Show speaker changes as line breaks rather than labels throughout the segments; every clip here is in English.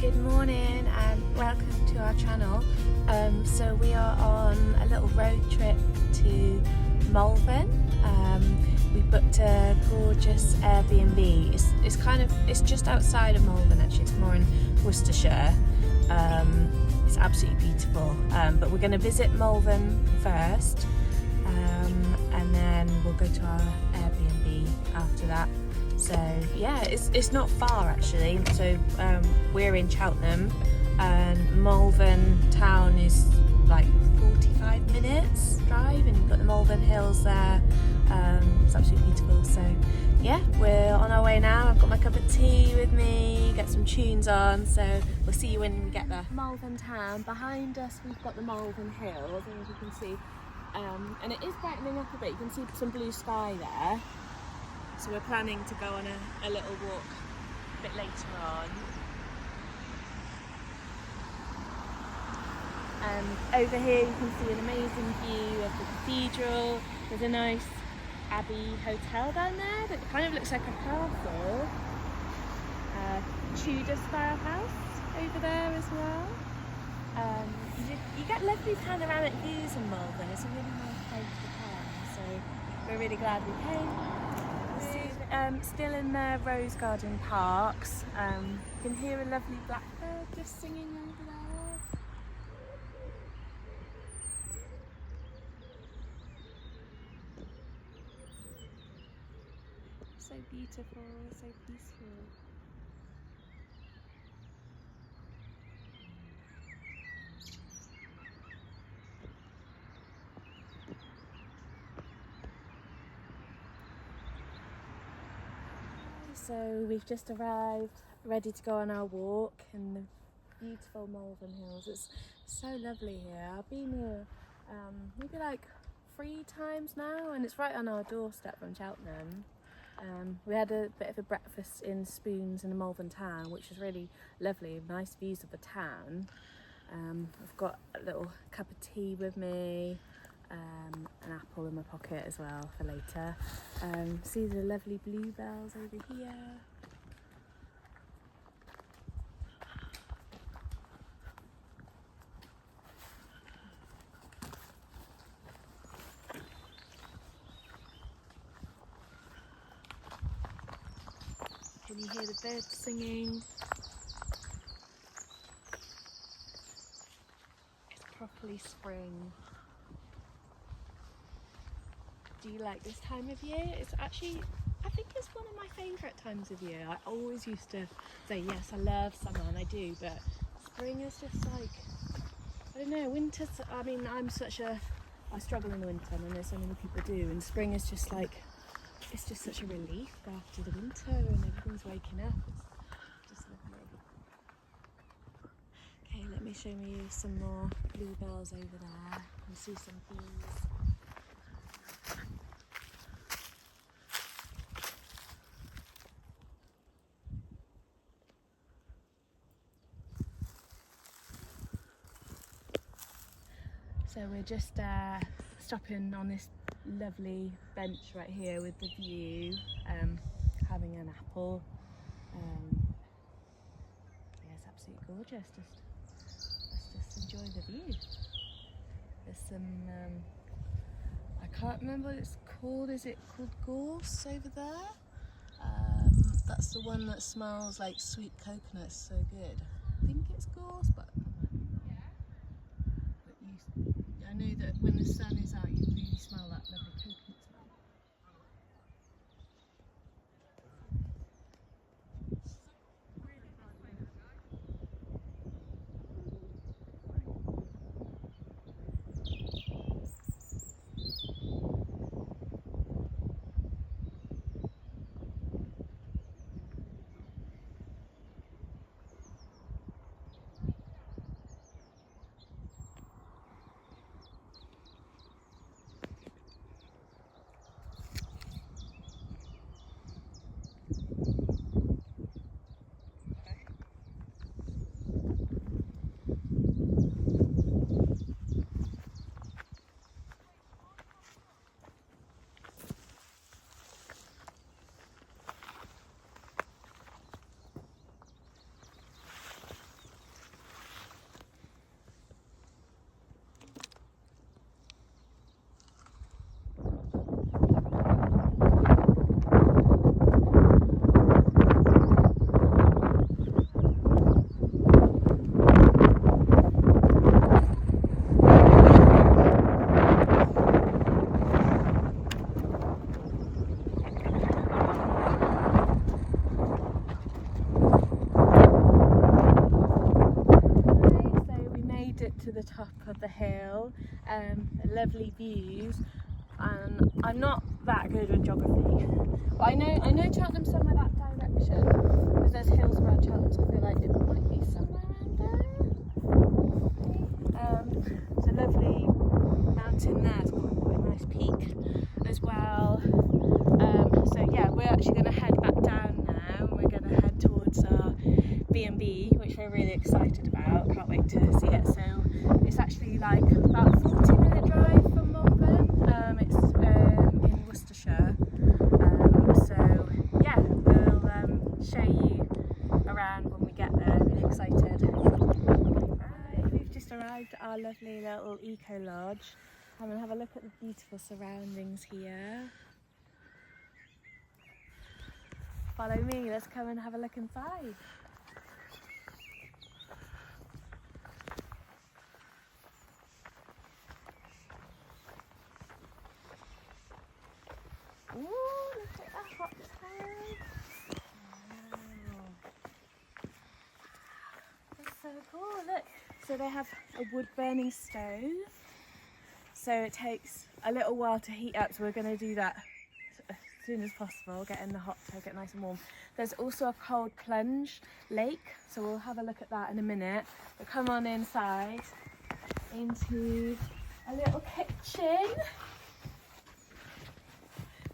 Good morning and welcome to our channel. So we are on a little road trip to Malvern. We booked a gorgeous Airbnb. It's just outside of Malvern actually. It's more in Worcestershire. It's absolutely beautiful. But we're going to visit Malvern first, and then we'll go to our Airbnb after that. So yeah, it's not far actually. So we're in Cheltenham, and Malvern town is like 45 minutes drive, and you've got the Malvern Hills there. It's absolutely beautiful. So yeah, we're on our way now. I've got my cup of tea with me, get some tunes on, so we'll see you when we get there. Malvern town, behind us we've got the Malvern Hills, and as you can see, and it is brightening up a bit. You can see some blue sky there. So we're planning to go on a little walk a bit later on. And over here you can see an amazing view of the cathedral. There's a nice abbey hotel down there that kind of looks like a castle. Tudor style house over there as well. You get lovely panoramic views in Malvern. It's a really nice place to come. So we're really glad we came. Still in the Rose Garden Parks. You can hear a lovely blackbird just singing over there. So beautiful, so peaceful. So we've just arrived, ready to go on our walk in the beautiful Malvern Hills. It's so lovely here. I've been here maybe like 3 times now, and it's right on our doorstep from Cheltenham. We had a bit of a breakfast in Spoons in the Malvern town, which was really lovely, nice views of the town. I've got a little cup of tea with me, an apple in my pocket as well for later. See the lovely bluebells over here. Can you hear the birds singing? It's properly spring. Do you like this time of year? It's actually, I think it's one of my favourite times of year. I always used to say, yes, I love summer, and I do, but spring is just like, I don't know, winter's, I mean, I struggle in the winter, and I know so many people do, and spring is just like, it's just such a relief after the winter, and everything's waking up. It's just lovely. Okay, let me show you some more bluebells over there. You see some bees. So we're just stopping on this lovely bench right here with the view, having an apple. Yeah, it's absolutely gorgeous. Let's just enjoy the view. There's some, I can't remember what it's called. Is it called gorse over there? That's the one that smells like sweet coconut, so good. I think it's gorse, but I know that when the sun is out, you really smell that lovely coconut smell. to the top of the hill. Lovely views, and I'm not that good with geography, but I know Cheltenham's somewhere that direction because there's hills around Cheltenham, so I feel like it might be somewhere around there. There's a lovely mountain there, it's quite a nice peak as well. So yeah, we're actually going to head back down now, and we're going to head towards our B&B, which we're really excited about. Can't wait to see it. So it's actually like about a 40-minute drive from Malvern. It's in Worcestershire. So yeah, we'll show you around when we get there. Really excited. Right, we've just arrived at our lovely little eco lodge. Come and have a look at the beautiful surroundings here. Follow me, let's come and have a look inside. Ooh, look at that hot tub. Wow. That's so cool, look. So they have a wood burning stove. So it takes a little while to heat up, so we're going to do that as soon as possible, get in the hot tub, get nice and warm. There's also a Cold Plunge lake, so we'll have a look at that in a minute. We'll come on inside into a little kitchen.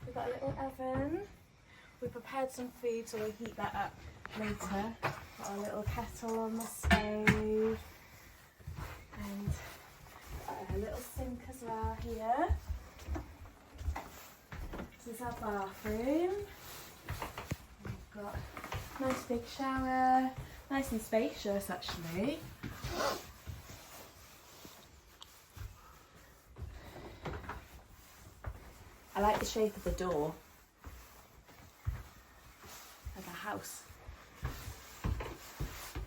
We've got a little oven. We prepared some food, so we'll heat that up later. Got a little kettle on the stove, and a little sink as well here. This is our bathroom. We've got a nice big shower, nice and spacious actually. I like the shape of the door, like a house.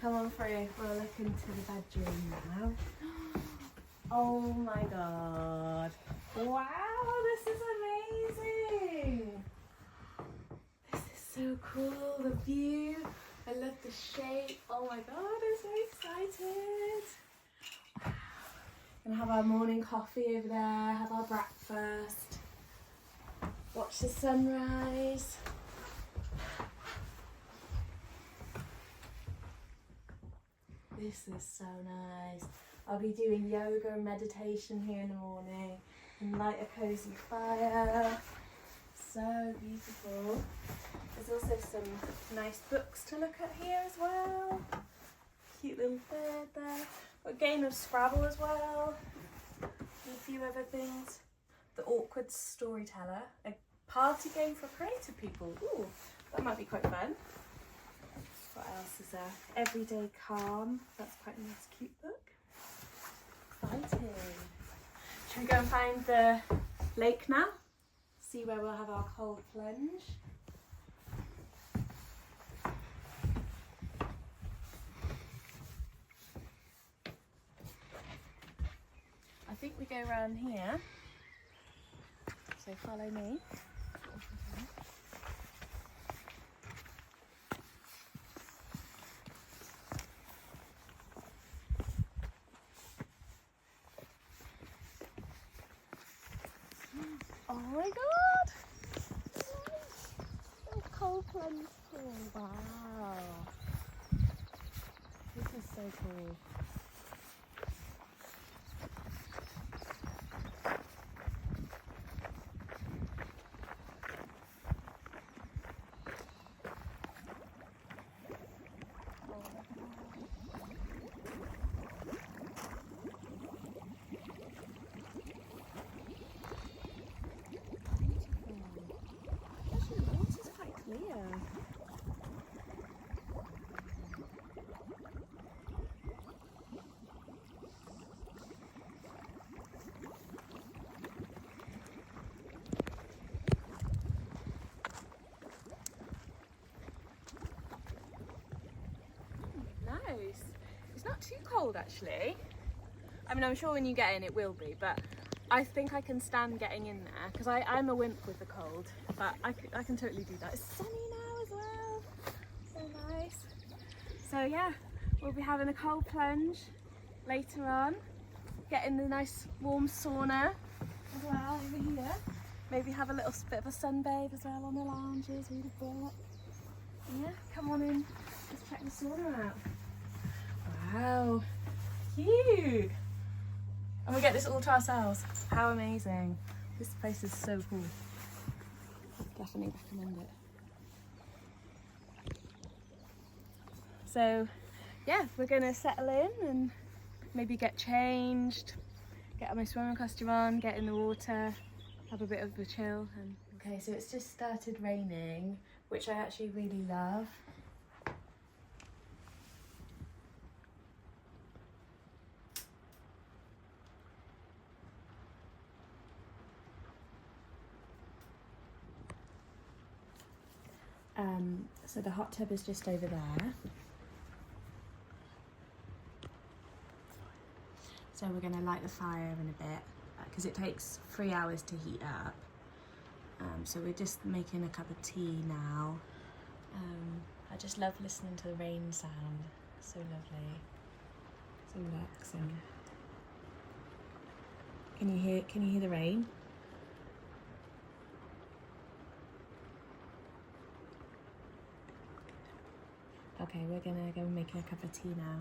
Come on through, we'll look into the bedroom now. Oh my god. Wow, this is amazing. This is so cool, the view. I love the shape. Oh my god, I'm so excited. Wow. Gonna have our morning coffee over there, have our breakfast, watch the sunrise. This is so nice. I'll be doing yoga and meditation here in the morning and light a cozy fire. So beautiful. There's also some nice books to look at here as well. Cute little bird there. Got a game of Scrabble as well. And a few other things. The Awkward Storyteller, a party game for creative people. Ooh, that might be quite fun. What else is there? Everyday Calm. That's quite a nice, cute book. Exciting. Should we go and find the lake now? See where we'll have our cold plunge. I think we go around here. So follow me. Oh my god! Nice! Oh, cold plunge pool. Wow! This is so cool. Nice. It's not too cold actually. I mean, I'm sure when you get in it will be, but I think I can stand getting in there because I'm a wimp with the cold, but I can totally do that. It's sunny now as well. So nice. So yeah, we'll be having a cold plunge later on. get in the nice warm sauna as well over here. Maybe have a little bit of a sunbathe as well on the lounges, read a book. Yeah, come on in, let's check the sauna out. Wow, cute! And we get this all to ourselves. How amazing. This place is so cool. Definitely recommend it. So yeah, we're gonna settle in and maybe get changed, get my swimming costume on, get in the water, have a bit of a chill. And okay, so it's just started raining, which I actually really love. So the hot tub is just over there. So we're going to light the fire in a bit because it takes 3 hours to heat up. So we're just making a cup of tea now. I just love listening to the rain sound. So lovely. So relaxing. Can you hear the rain? Okay, we're gonna go make a cup of tea now.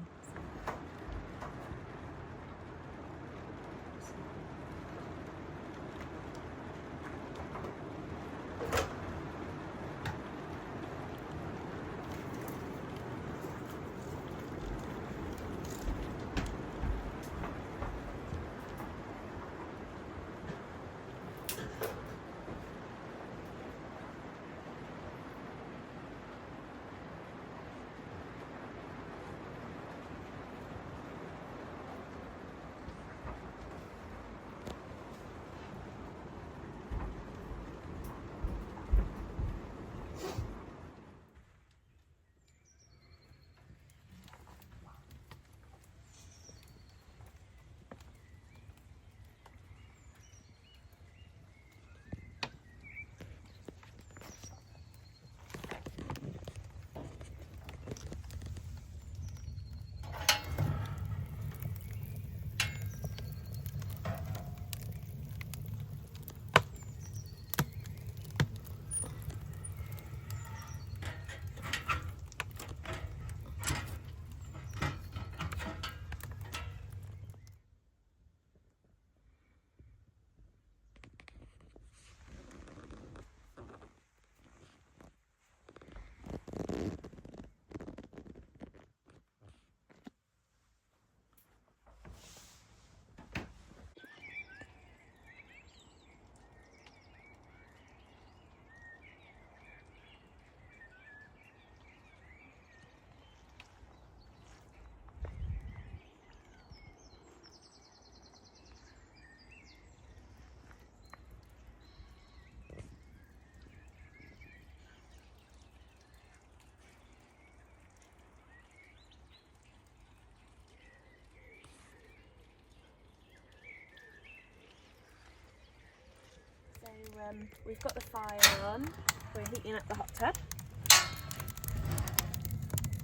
We've got the fire on, we're heating up the hot tub.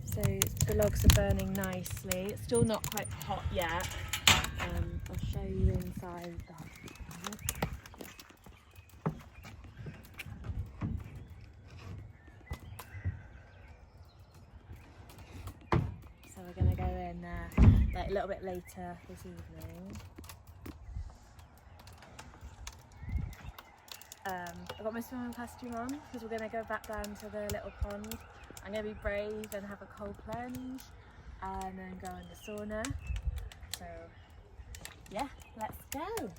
So the logs are burning nicely. It's still not quite hot yet. I'll show you inside the hot tub. So we're going to go in there like a little bit later this evening. I've got my swimming costume on because we're going to go back down to the little pond. I'm going to be brave and have a cold plunge and then go in the sauna. So yeah, let's go.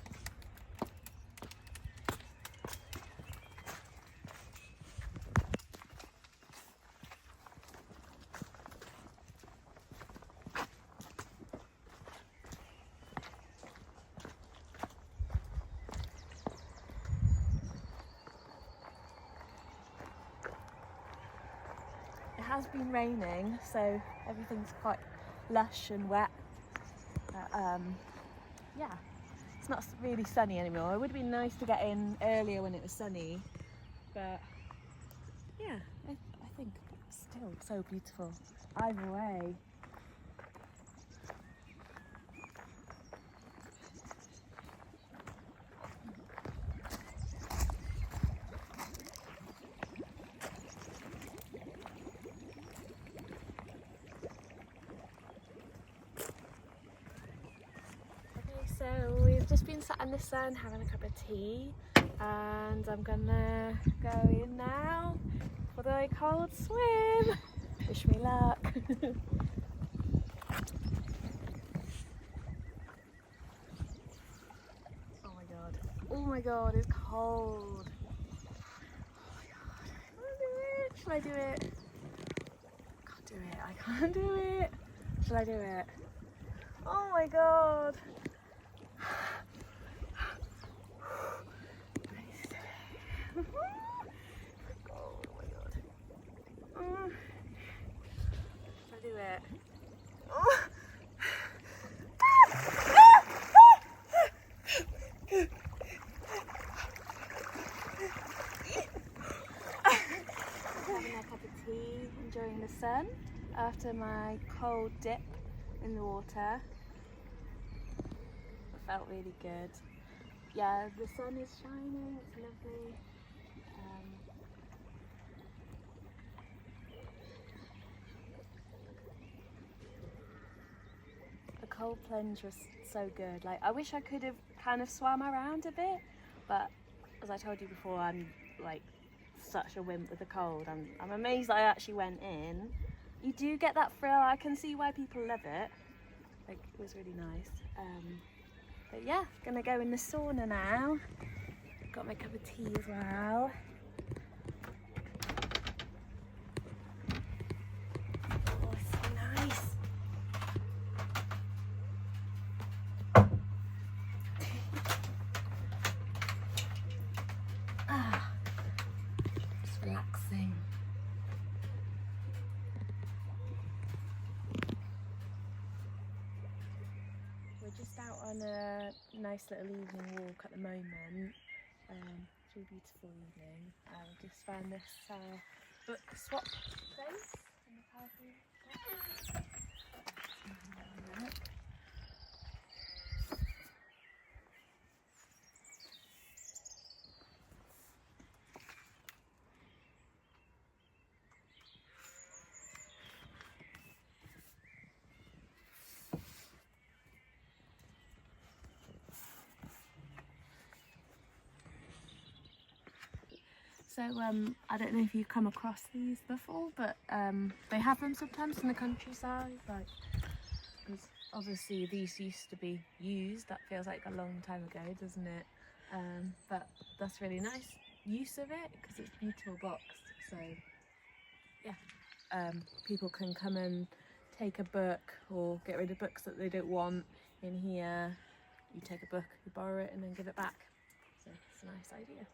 It has been raining, so everything's quite lush and wet. But, yeah, it's not really sunny anymore. It would have been nice to get in earlier when it was sunny, but yeah, I think it's still so beautiful either way. I've just been sat in the sun having a cup of tea, and I'm gonna go in now for the cold swim. Wish me luck. Oh my god, it's cold. Oh my god, I can't do it. Shall I do it? I can't do it. Shall I do it? Oh my god. Oh my god. Shall I do it? Oh. Having a cup of tea, enjoying the sun after my cold dip in the water. It felt really good. Yeah, the sun is shining, it's lovely. The cold plunge was so good. Like, I wish I could have kind of swam around a bit, but as I told you before, I'm like such a wimp with the cold. I'm amazed I actually went in. You do get that thrill. I can see why people love it. Like, it was really nice. But yeah, gonna go in the sauna now. Got my cup of tea as well. Oh, it's so nice. Just relaxing. We're just out on a nice little evening walk at the moment. It's a beautiful evening. We just found this book swap place in the Malvern Hills. So I don't know if you've come across these before, but they have them sometimes in the countryside. Like, 'cause obviously these used to be used. That feels like a long time ago, doesn't it? But that's really nice use of it because it's beautiful boxed. So yeah, people can come and take a book or get rid of books that they don't want in here. You take a book, you borrow it, and then give it back. So it's a nice idea.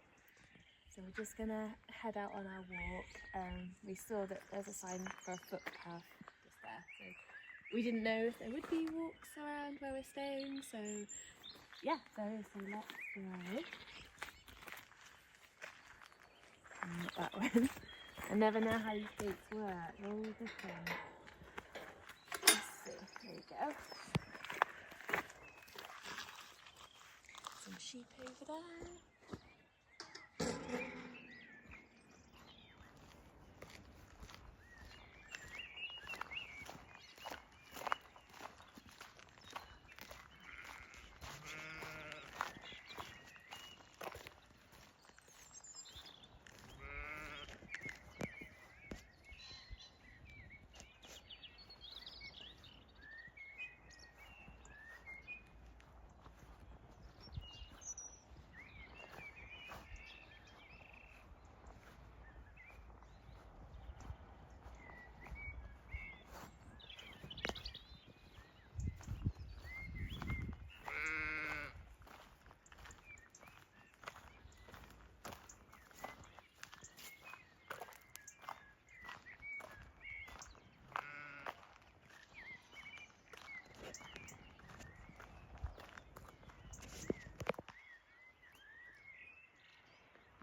So we're just gonna head out on our walk. We saw that there's a sign for a footpath just there. So we didn't know if there would be walks around where we're staying. So yeah, there is. So let's go. Not that one. I never know how these gates work. They're all different. Let's see. There we go. Some sheep over there.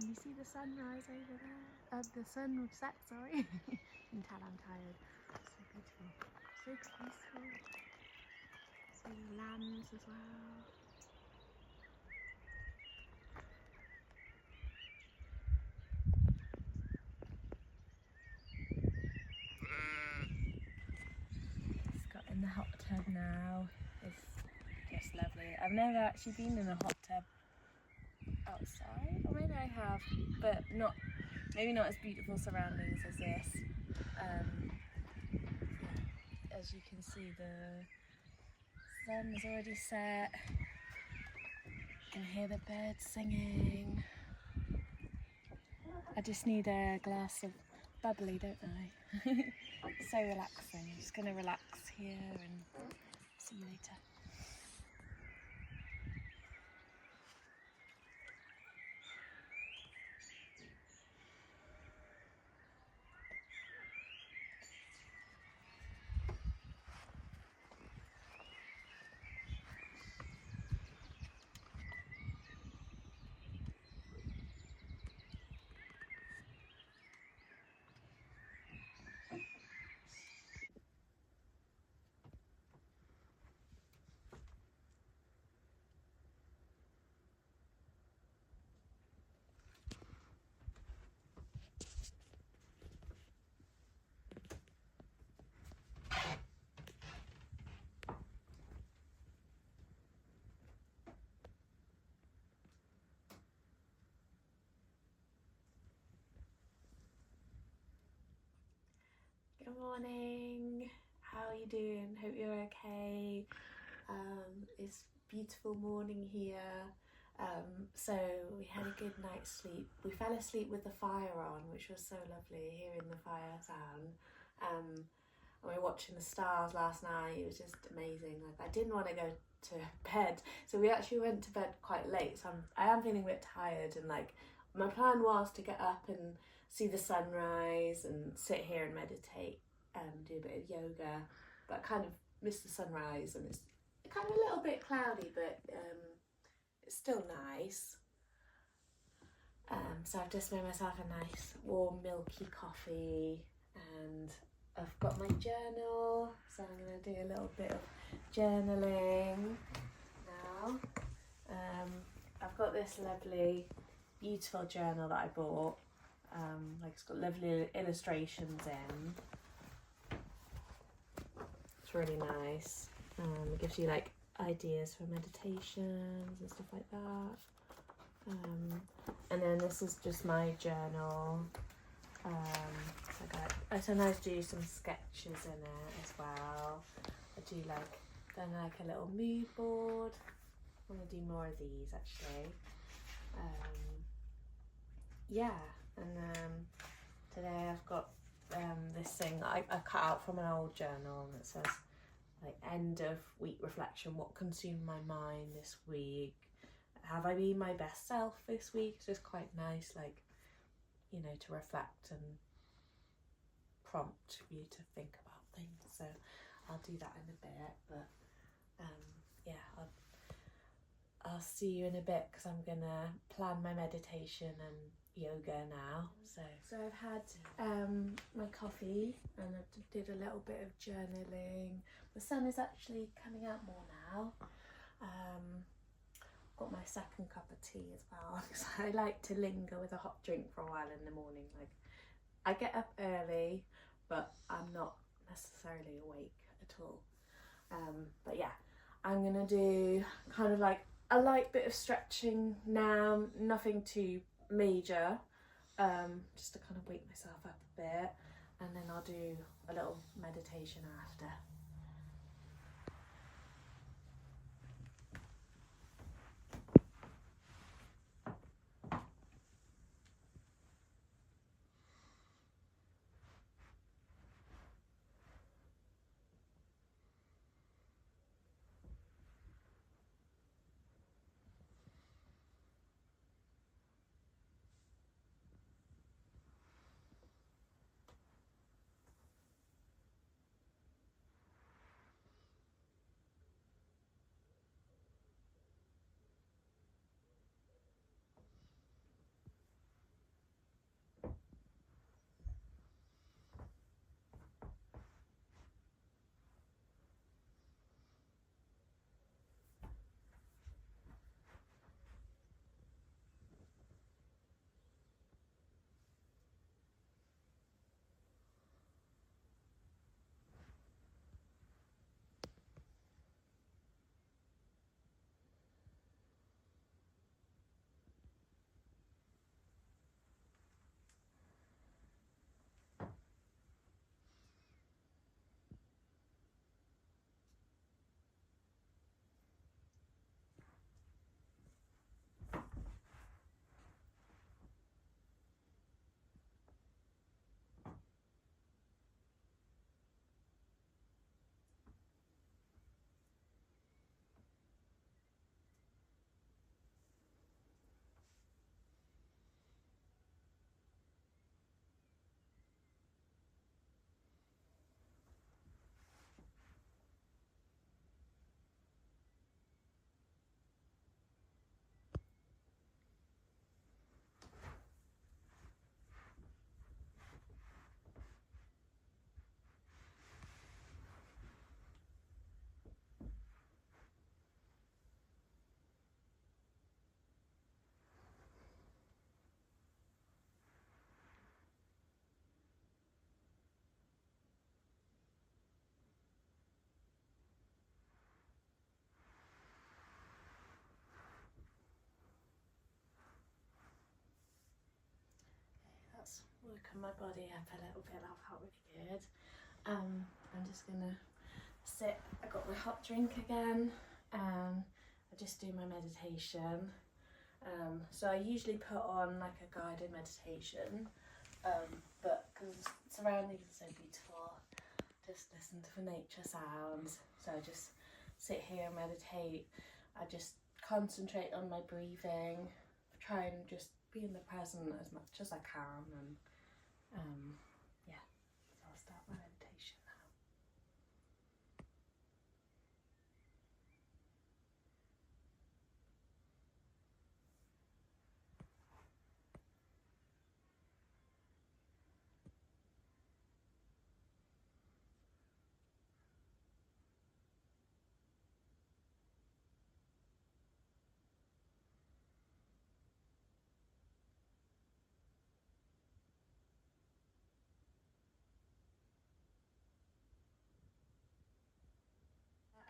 You see the sunrise over there? The sun would set, sorry. You can tell I'm tired. It's so beautiful. So peaceful. See the lambs as well. Just got in the hot tub now. It's getting just lovely. I've never actually been in a hot tub outside, or maybe I have, but maybe not as beautiful surroundings as this. As you can see, the sun is already set. You can hear the birds singing. I just need a glass of bubbly, don't I? So relaxing. I'm just going to relax here and see you later. Good morning, how are you doing? Hope you're okay. It's a beautiful morning here. So we had a good night's sleep. We fell asleep with the fire on, which was so lovely, hearing the fire sound. And we were watching the stars last night. It was just amazing. Like, I didn't want to go to bed, so we actually went to bed quite late. So I am feeling a bit tired, and like my plan was to get up and see the sunrise and sit here and meditate and do a bit of yoga, but I kind of missed the sunrise, and it's kind of a little bit cloudy, but it's still nice. So I've just made myself a nice warm milky coffee, and I've got my journal, so I'm going to do a little bit of journaling now. I've got this lovely beautiful journal that I bought. Like, it's got lovely illustrations in. It's really nice. It gives you like ideas for meditations and stuff like that. And then this is just my journal. I sometimes do some sketches in it as well. I do then a little mood board. I'm gonna do more of these actually. Yeah, and today I've got this thing that I cut out from an old journal, and it says like end of week reflection, what consumed my mind this week, have I been my best self this week. It's just quite nice, like, you know, to reflect and prompt you to think about things. So I'll do that in a bit, but yeah, I'll see you in a bit because I'm gonna plan my meditation and yoga now. So I've had my coffee, and I did a little bit of journaling. The sun is actually coming out more now. Got my second cup of tea as well, because I like to linger with a hot drink for a while in the morning. Like, I get up early, but I'm not necessarily awake at all. But yeah, I'm gonna do kind of like a light bit of stretching now, nothing too major, just to kind of wake myself up a bit, and then I'll do a little meditation after. working my body up a little bit. That felt really good. I'm just gonna sit. I got my hot drink again. I just do my meditation. So I usually put on like a guided meditation, but because surroundings are so beautiful, just listen to the nature sounds. So I just sit here and meditate. I just concentrate on my breathing, try and just be in the present as much as I can, and yeah, so I'll start my meditation now.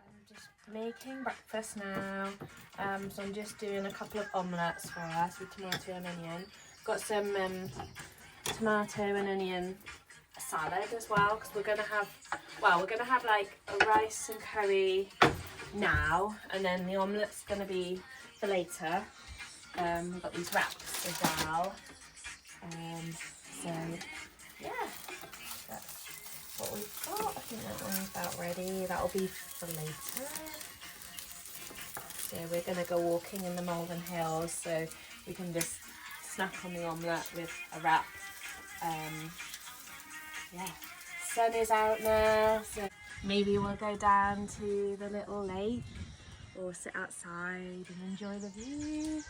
I'm just making breakfast now. So I'm just doing a couple of omelettes for us with tomato and onion. Got some tomato and onion salad as well, because we're gonna have like a rice and curry now, and then the omelette's gonna be for later. We've got these wraps as well. So yeah, that's what we've got. I think that one's about ready. That'll be for later. So we're gonna go walking in the Malvern Hills, so we can just snack on the omelette with a wrap. Yeah, sun is out now, so maybe we'll go down to the little lake or sit outside and enjoy the view.